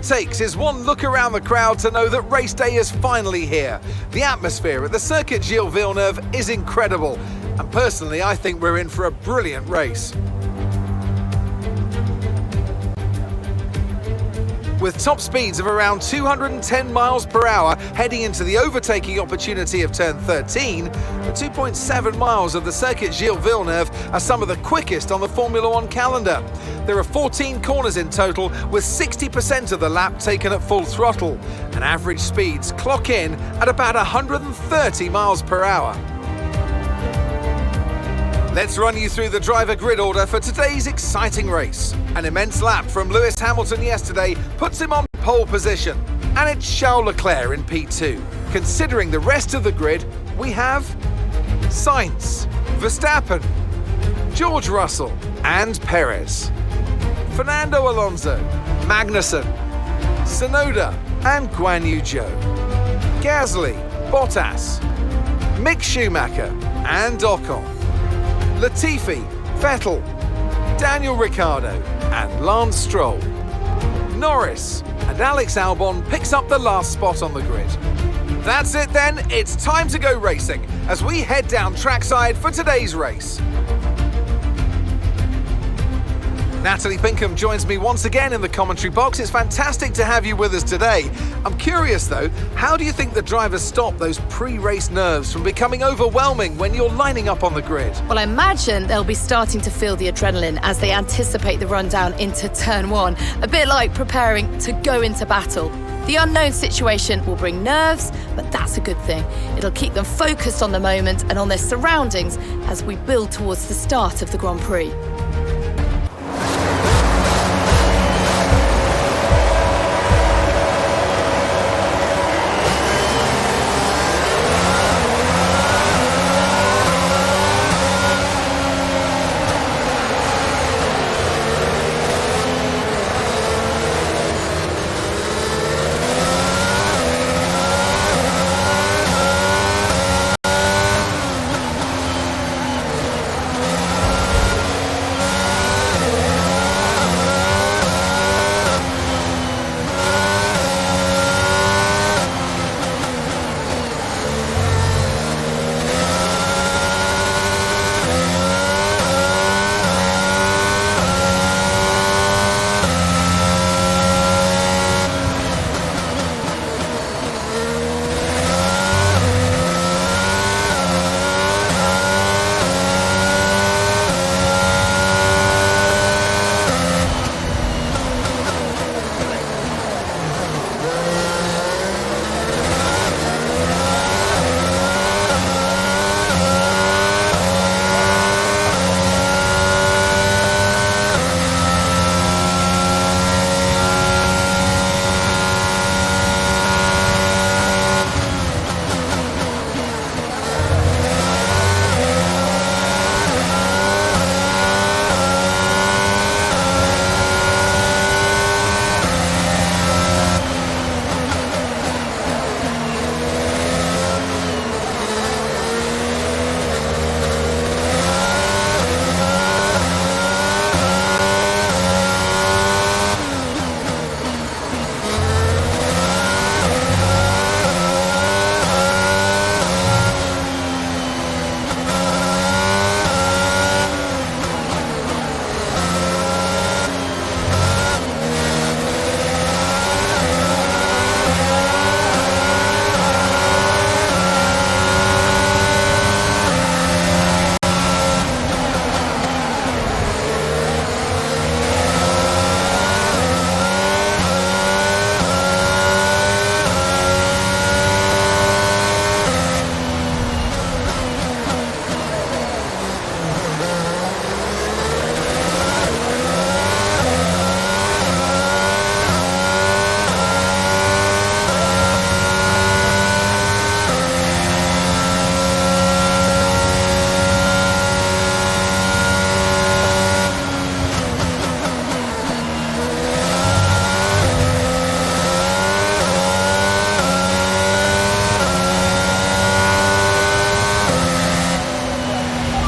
takes is one look around the crowd to know that race day is finally here. The atmosphere at the Circuit Gilles Villeneuve is incredible, and personally I think we're in for a brilliant race. With top speeds of around 210 miles per hour heading into the overtaking opportunity of turn 13, the 2.7 miles of the Circuit Gilles Villeneuve are some of the quickest on the Formula One calendar. There are 14 corners in total, with 60% of the lap taken at full throttle, and average speeds clock in at about 130 miles per hour. Let's run you through the driver grid order for today's exciting race. An immense lap from Lewis Hamilton yesterday puts him on pole position, and it's Charles Leclerc in P2. Considering the rest of the grid, we have Sainz, Verstappen, George Russell and Perez, Fernando Alonso, Magnussen, Tsunoda and Guan Yu Zhou, Gasly, Bottas, Mick Schumacher and Ocon, Latifi, Vettel, Daniel Ricciardo and Lance Stroll. Norris and Alex Albon picks up the last spot on the grid. That's it then, it's time to go racing as we head down trackside for today's race. Natalie Pinkham joins me once again in the commentary box. It's fantastic to have you with us today. I'm curious though, how do you think the drivers stop those pre-race nerves from becoming overwhelming when you're lining up on the grid? Well, I imagine they'll be starting to feel the adrenaline as they anticipate the rundown into turn 1, a bit like preparing to go into battle. The unknown situation will bring nerves, but that's a good thing. It'll keep them focused on the moment and on their surroundings as we build towards the start of the Grand Prix.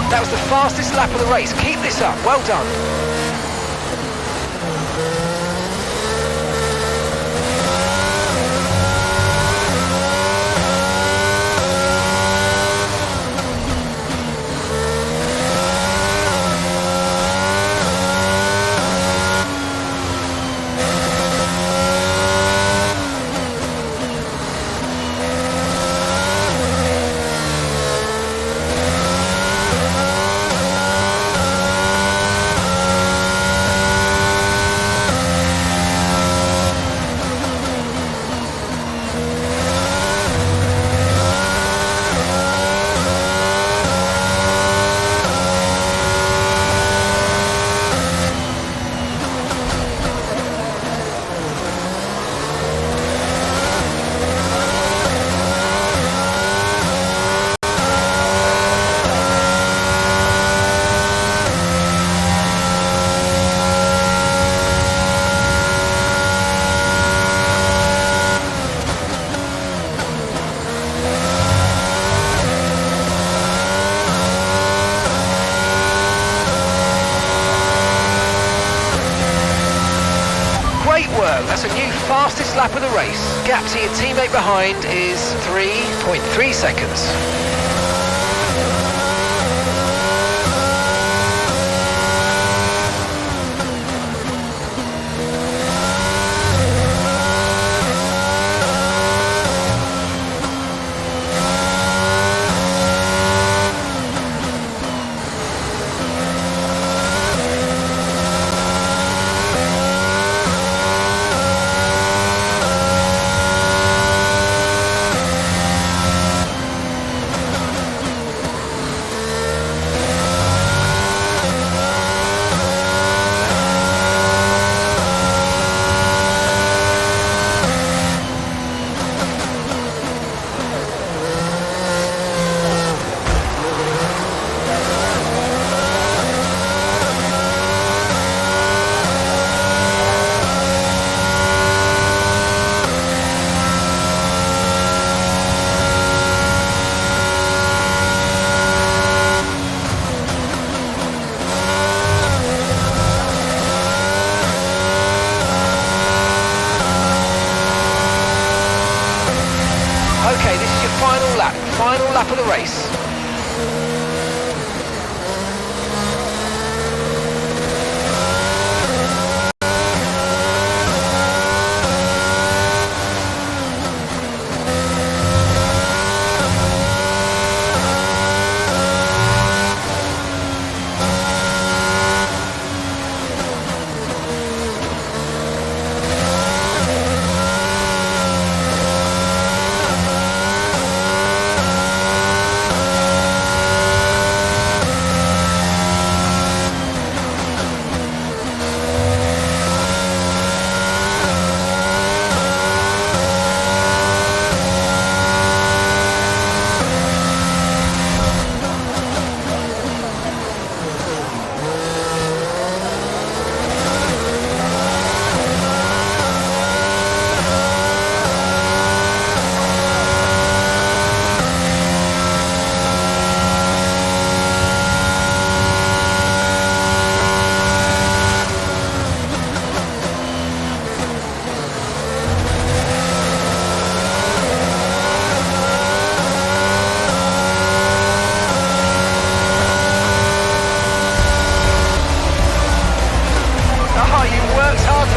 That was the fastest lap of the race. Keep this up. Well done. go. That's a new fastest lap of the race. Gap to your teammate behind is 3.3 seconds. Okay, this is your final lap of the race.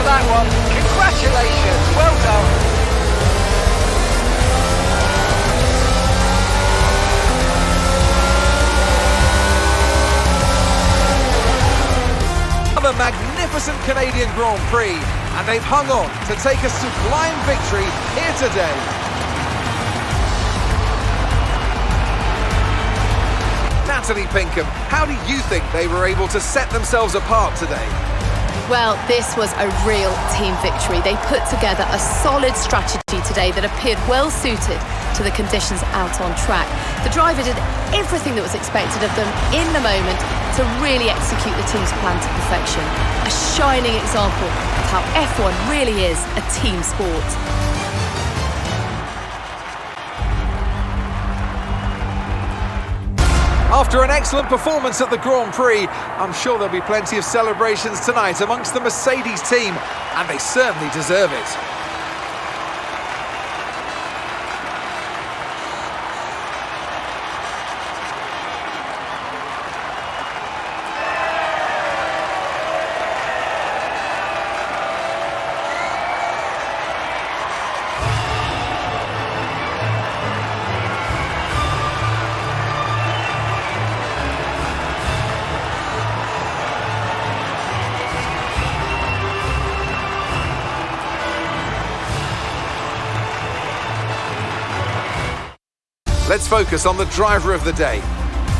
That one. Congratulations, well done. Another magnificent Canadian Grand Prix, and they've hung on to take a sublime victory here today. Natalie Pinkham, how do you think they were able to set themselves apart today? Well, this was a real team victory. They put together a solid strategy today that appeared well suited to the conditions out on track. The driver did everything that was expected of them in the moment to really execute the team's plan to perfection. A shining example of how F1 really is a team sport. After an excellent performance at the Grand Prix, I'm sure there'll be plenty of celebrations tonight amongst the Mercedes team, and they certainly deserve it. Let's focus on the driver of the day.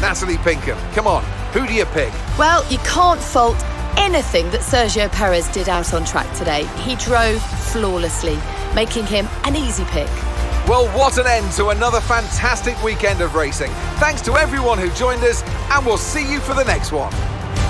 Natalie Pinkham, come on, who do you pick? Well, you can't fault anything that Sergio Perez did out on track today. He drove flawlessly, making him an easy pick. Well, what an end to another fantastic weekend of racing. Thanks to everyone who joined us, and we'll see you for the next one.